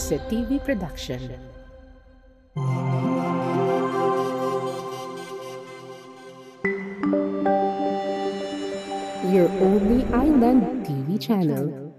Jose TV Production. Your only island TV channel.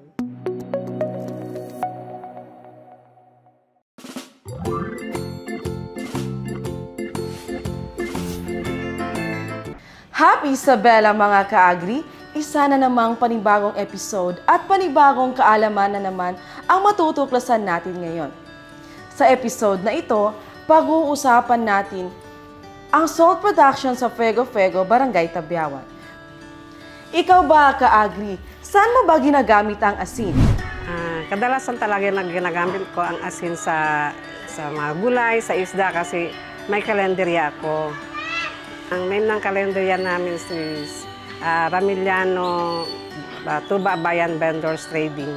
Happy Isabela mga ka-agri! Isa na namang panibagong episode at panibagong kaalaman na naman ang matutuklasan natin ngayon. Sa episode na ito, pag-uusapan natin ang salt production sa Fuego-Fuego, Barangay Tabiawan. Ikaw ba, ka-agri, saan mo ba ginagamit ang asin? Kadalasan talaga ginagamit ko ang asin sa mga gulay, sa isda kasi may kalenderya ako. Ang name ng kalenderya namin is Ramiliano Tuba Bayan Vendors Trading.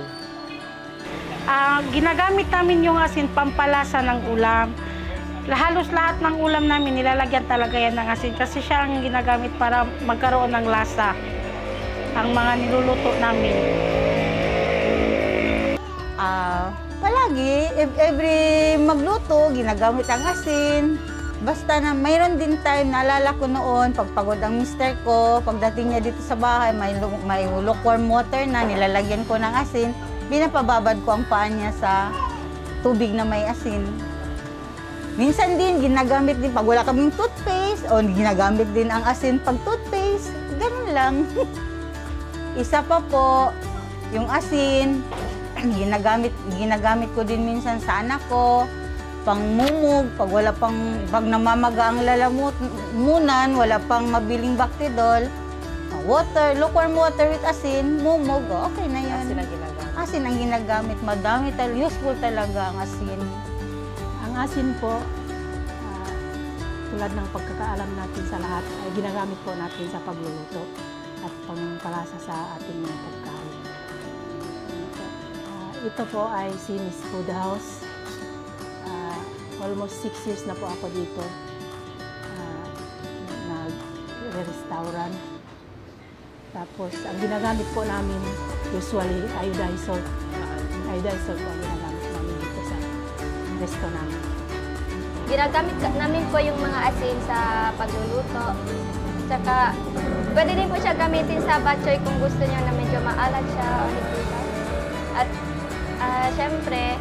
Ginagamit namin yung asin pampalasa ng ulam. Halos lahat ng ulam namin nilalagyan talaga yan ng asin kasi siya ang ginagamit para magkaroon ng lasa ang mga niluluto namin. Palagi, every magluto, ginagamit ang asin. Basta na mayroon din time, naalala ko noon, pagpagod ang mister ko, pagdating niya dito sa bahay, may lukewarm water na, nilalagyan ko ng asin, binapababad ko ang paa niya sa tubig na may asin. Minsan din, ginagamit din, pag wala kaming toothpaste, o ginagamit din ang asin pag toothpaste, ganun lang. Isa pa po, yung asin, ginagamit ko din minsan sa anak ko, pangmumug, pag namamaga ang lalamunan, wala pang mabiling Bactidol, water, lukewarm water with asin, mumug, okay na yan. Asin ang ginagamit. Asin ang ginagamit, madami, useful talaga ang asin. Ang asin po, tulad ng pagkakaalam natin sa lahat, ay ginagamit po natin sa pagluluto at pangpalasa sa ating mga pagkain. Ito po ay Sinis Food House. Almost 6 years na po ako dito, nag-restaurant. Tapos, ang ginagamit po namin, usually, iodized salt. Iodized salt po ang ginagamit namin dito sa resto namin. Ginagamit namin po yung mga asin sa pagluluto. Tsaka, pwede din po siya gamitin sa batchoy kung gusto niyo na medyo maalat siya o hindi ba. At, syempre,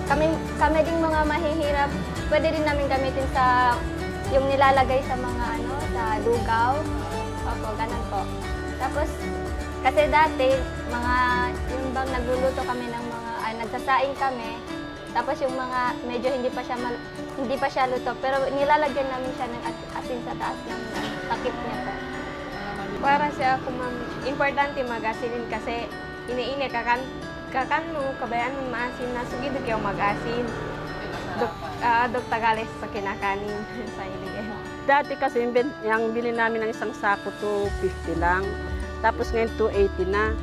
kami ding mga mahihirap, pwede din namin gamitin sa yung nilalagay sa mga sa lugaw. Opo, ganun po. Tapos, kasi dati, yung bang nagluluto kami ng mga, nagsasaing kami, tapos yung mga medyo hindi pa siya luto, pero nilalagyan namin siya ng asin sa taas ng takip niya po. Para sa ako, ma'am, importante mag-asinin kasi iniinit kakan mo, kabayan mo maasin na sugid kayo mag-asin. Dok tagales sa kinakanin sa iligay. Dati kasi yung bilhin namin ng isang sako, 250 lang. Tapos ngayon 280 na.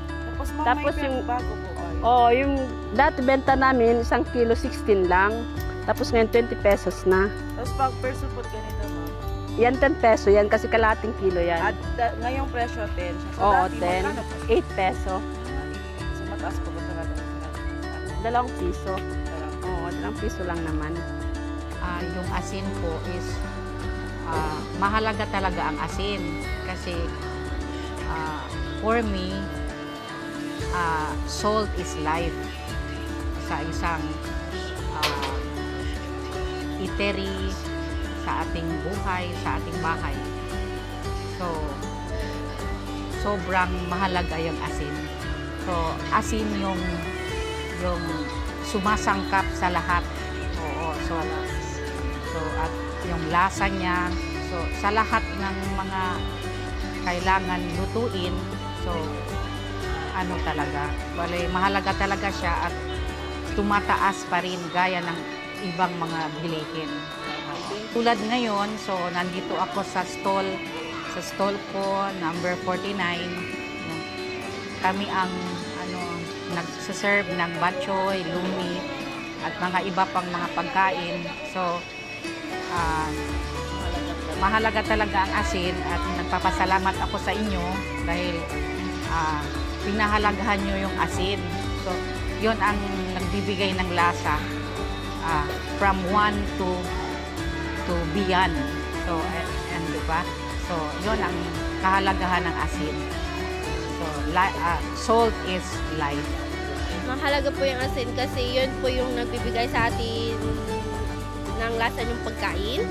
Tapos yung bago po. Yung dati benta namin isang kilo 16 lang. Tapos ngayon 20 pesos na. Tapos pag per support ganito, ma'am? Yan 10 peso yan kasi kalating kilo yan. At ngayong presyo 10. So, Oo, dati, 10. 8 peso. So mataas po ba talaga? 2 piso. Oo, 2 piso lang naman. Yung asin po is mahalaga talaga ang asin kasi for me, salt is life sa isang eatery, sa ating buhay, sa ating bahay. So, sobrang mahalaga yung asin. So, asin yung sumasangkap sa lahat. Oo, so at yung lasa niya, so sa lahat ng mga kailangan lutuin, so ano talaga, mahalaga talaga siya at tumataas pa rin gaya ng ibang mga bilihin. Tulad ngayon, so nandito ako sa stall ko, number 49. Kami ang nagsaserve ng batchoy, lumi, at mga iba pang mga pagkain. So, mahalaga talaga ang asin at nagpapasalamat ako sa inyo dahil pinahalagahan nyo yung asin. So, yon ang nagbibigay ng lasa from 1 to beyond. So, and diba? So, yon ang kahalagahan ng asin. So, salt is life. Mahalaga po yung asin kasi yun po yung nagbibigay sa atin ng lasa ng pagkain.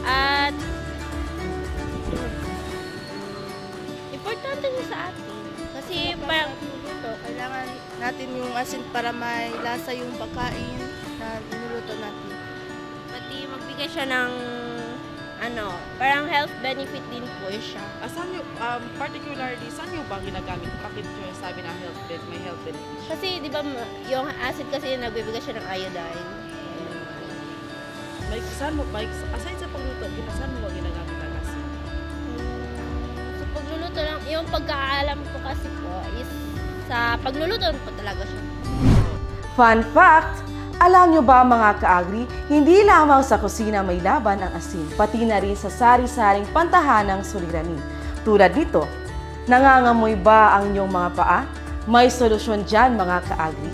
At importante yun sa atin. Kasi parang kailangan natin yung asin para may lasa yung pagkain na niluluto natin. Pati magbigay siya ng parang health benefit din po siya. Saan nyo, particularly, saan nyo ba ginagamit? Bakit nyo sabi na may health benefit? Kasi di ba yung acid kasi nagbibigay siya ng iodine. Aside sa pagluto, saan mo ba ginagamit ang asin? Sa pagluluto lang, yung pagkaalam ko kasi po is sa pagluluto po talaga siya. Fun fact! Alam nyo ba mga ka-agri, hindi lamang sa kusina may laban ang asin, pati na rin sa sari-saring pantahanang suliranin. Tulad nito, nangangamoy ba ang inyong mga paa? May solusyon dyan mga ka-agri.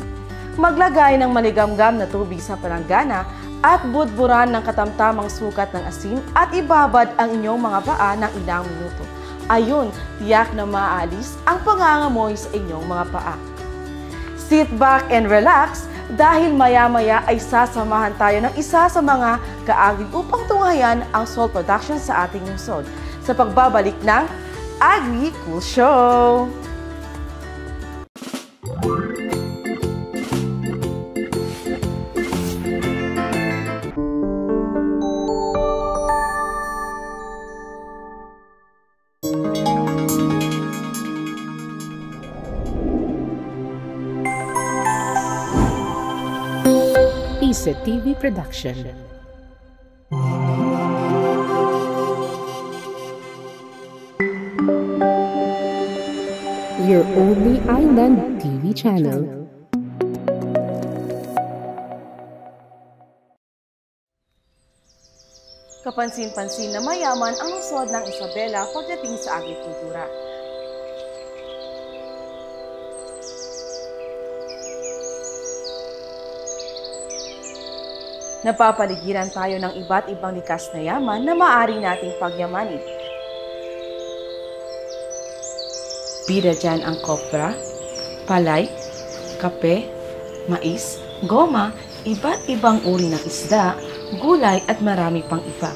Maglagay ng maligamgam na tubig sa palanggana at budburan ng katamtamang sukat ng asin at ibabad ang inyong mga paa ng ilang minuto. Ayun, tiyak na maaalis ang pangangamoy sa inyong mga paa. Sit back and relax dahil maya-maya ay sasamahan tayo ng isa sa mga ka-agri upang tunghayan ang salt production sa ating lungsod sa pagbabalik ng Agri Cool Show! Isa TV Production. Your only island TV channel. Kapansin-pansin na mayaman ang lungsod ng Isabela pagdating sa agrikultura. Napapaligiran tayo ng iba't ibang likas na yaman na maaari nating pagyamanin. Bida dyan ang kopra, palay, kape, mais, goma, iba't ibang uri ng isda, gulay at marami pang iba.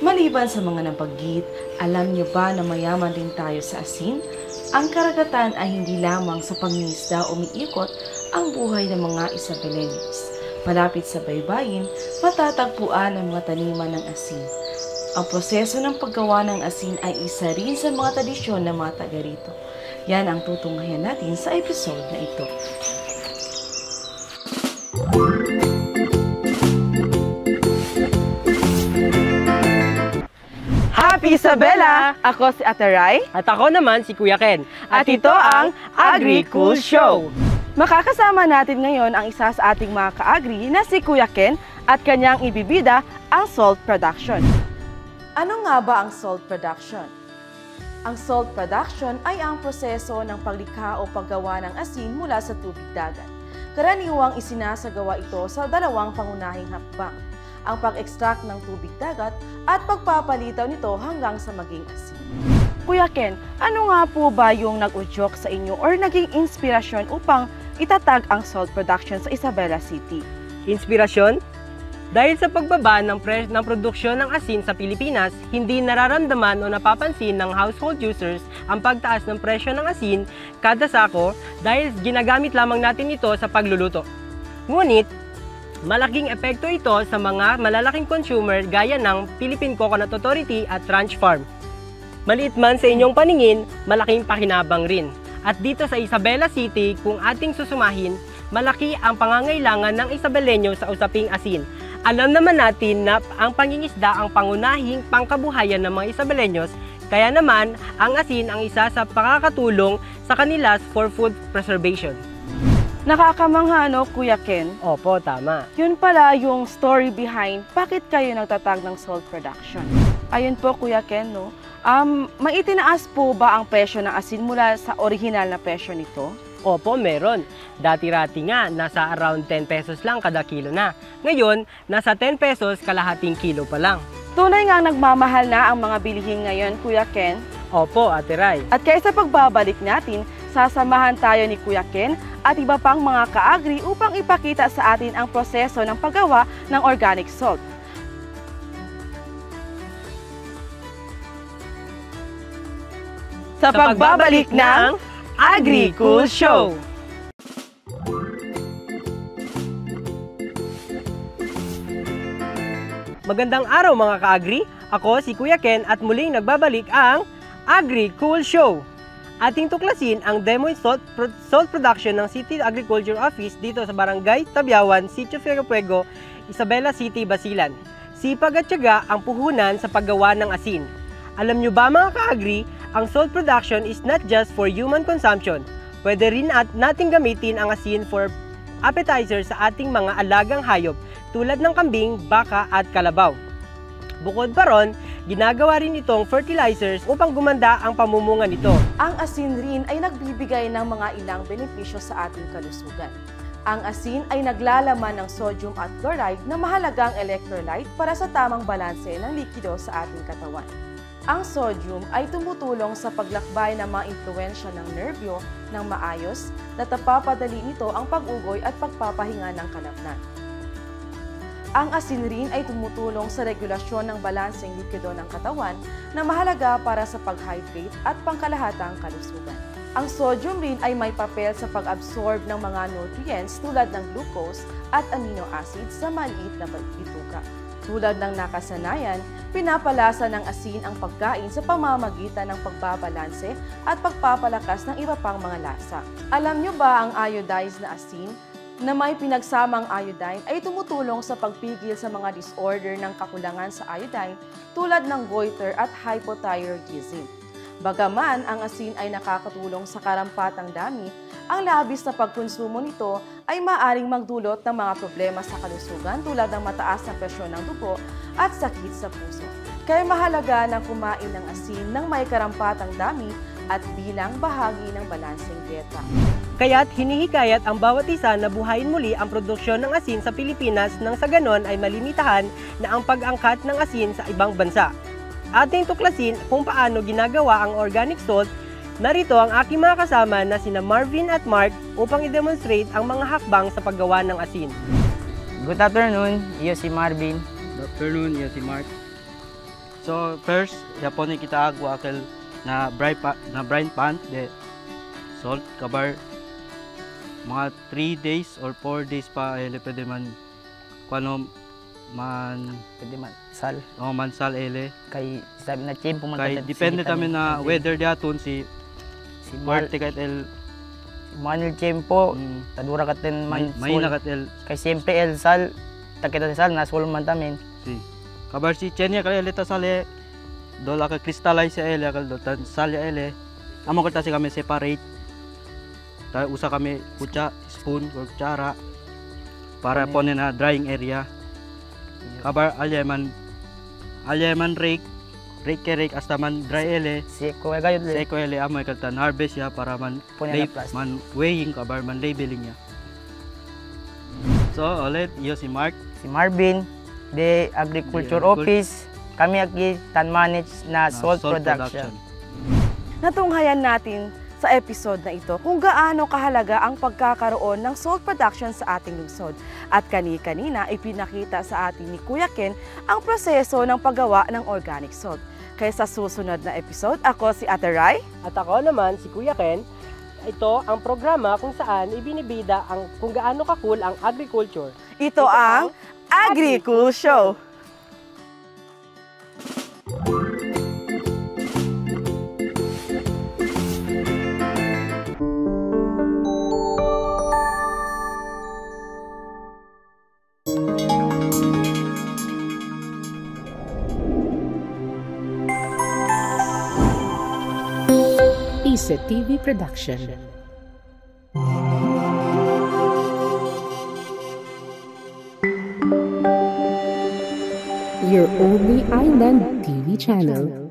Maliban sa mga nabanggit, alam niyo ba na mayaman din tayo sa asin? Ang karagatan ay hindi lamang sa pangingisda umiikot ang buhay ng mga Isabeleños. Malapit sa baybayin, matatagpuan ang mga taniman ng asin. Ang proseso ng paggawa ng asin ay isa rin sa mga tradisyon ng mga taga rito. Yan ang tutunghayan natin sa episode na ito. Happy Isabela! Ako si Ate Rai. At ako naman si Kuya Ken. At ito ang Agri Cool Show. Makakasama natin ngayon ang isa sa ating mga ka-agri na si Kuya Ken at kanyang ibibida ang salt production. Ano nga ba ang salt production? Ang salt production ay ang proseso ng paglikha o paggawa ng asin mula sa tubig dagat. Karaniwang isinasagawa ito sa dalawang pangunahing hakbang, ang pag-extract ng tubig dagat at pagpapalitaw nito hanggang sa maging asin. Kuya Ken, ano nga po ba yung nag-udyok sa inyo or naging inspirasyon upang itatag ang salt production sa Isabela City? Inspirasyon? Dahil sa pagbaba ng produksyon ng asin sa Pilipinas, hindi nararamdaman o napapansin ng household users ang pagtaas ng presyo ng asin kada sako dahil ginagamit lamang natin ito sa pagluluto. Ngunit, malaking epekto ito sa mga malalaking consumer gaya ng Philippine Coconut Authority at Ranch Farm. Maliit man sa inyong paningin, malaking pakinabang rin. At dito sa Isabela City, kung ating susumahin, malaki ang pangangailangan ng Isabeleño sa usaping asin. Alam naman natin na ang pangingisda ang pangunahing pangkabuhayan ng mga Isabeleños, kaya naman ang asin ang isa sa pakakatulong sa kanila for food preservation. Nakakamangha, no, Kuya Ken? Opo, tama. Yun pala yung story behind bakit kayo nagtatag ng salt production. Ayun po, Kuya Ken, no? Maitinaas po ba ang presyo ng asin mula sa orihinal na presyo nito? Opo, meron. Dati-rati nga, nasa around 10 pesos lang kada kilo na. Ngayon, nasa 10 pesos kalahating kilo pa lang. Tunay nga nagmamahal na ang mga bilihin ngayon, Kuya Ken. Opo, Ate Rai. At kaysa pagbabalik natin, sasamahan tayo ni Kuya Ken at iba pang mga ka-agri upang ipakita sa atin ang proseso ng paggawa ng organic salt. Sa pagbabalik ng Agri-Cool Show! Magandang araw mga ka-agri! Ako si Kuya Ken at muling nagbabalik ang Agri-Cool Show! Ating tuklasin ang demo salt production ng City Agriculture Office dito sa Barangay Tabiawan, Sitio Fuego, Isabela City, Basilan. Sipag at tiyaga ang puhunan sa paggawa ng asin. Alam nyo ba mga ka-agri, ang salt production is not just for human consumption. Pwede rin nating gamitin ang asin for appetizer sa ating mga alagang hayop tulad ng kambing, baka at kalabaw. Bukod pa ron, ginagawa rin itong fertilizers upang gumanda ang pamumunga nito. Ang asin rin ay nagbibigay ng mga ilang benepisyo sa ating kalusugan. Ang asin ay naglalaman ng sodium at chloride na mahalagang electrolyte para sa tamang balanse ng likido sa ating katawan. Ang sodium ay tumutulong sa paglakbay ng mga impluwensya ng nerbyo ng maayos na napapadali nito ang pag-ugoy at pagpapahinga ng kalapnan. Ang asin rin ay tumutulong sa regulasyon ng balanseng likido ng katawan na mahalaga para sa pag-hydrate at pangkalahatang kalusugan. Ang sodium rin ay may papel sa pag-absorb ng mga nutrients tulad ng glucose at amino acids sa maliit na bituka. Tulad ng nakasanayan, pinapalasa ng asin ang pagkain sa pamamagitan ng pagbabalanse at pagpapalakas ng iba pang mga lasa. Alam nyo ba ang iodized na asin na may pinagsamang iodine ay tumutulong sa pagpigil sa mga disorder ng kakulangan sa iodine tulad ng goiter at hypothyroidism. Bagaman ang asin ay nakakatulong sa karampatang dami, ang labis na pagkonsumo nito ay maaaring magdulot ng mga problema sa kalusugan tulad ng mataas na presyon ng dugo at sakit sa puso. Kaya mahalaga na kumain ng asin ng may karampatang dami at bilang bahagi ng balanseng dieta. Kaya't hinihikayat ang bawat isa na buhayin muli ang produksyon ng asin sa Pilipinas nang sa ganon ay malimitahan na ang pag-angkat ng asin sa ibang bansa. Ating tuklasin kung paano ginagawa ang organic salt. Narito ang aking mga kasama na sina Marvin at Mark upang i-demonstrate ang mga hakbang sa paggawa ng asin. Good afternoon, iyo si Marvin. Good afternoon, iyo si Mark. So first, yapon ni kita agwakal na brine pan de salt kabar mga 3 days or 4 days pa pwede man kuano man pwede man sal. Oh, man sal kay sabi na tiempo man kay depende kami na weather diaton si Marte kat Manuel Tiempo, tadura katen man may nakatel kay siyempre el sal takita sal nasul man tamin. Si kabar si Chenya kay leta sale dola ka crystallize sa kal dotan sal ya amo ko si kami separate. Tayo usa kami spoon or kutsara para po na drying area. Kabar alyaman rake hasta man dry seko gayud seko amoy kaltan harvest ya para man man weighing kabar man labeling ya. So ulit iyo si Mark, si Marvin de Agriculture Office. Kami aki tan manage na salt production. Natunghayan natin sa episode na ito kung gaano kahalaga ang pagkakaroon ng salt production sa ating lungsod. At kani-kanina ipinakita sa atin ni Kuya Ken ang proseso ng paggawa ng organic salt. Kaya sa susunod na episode, ako si Ate Rai. At ako naman si Kuya Ken. Ito ang programa kung saan ibinibida ang kung gaano ka-cool ang agriculture. Ito ang Agri-Cool Show! ISET TV Production. Your only island TV channel.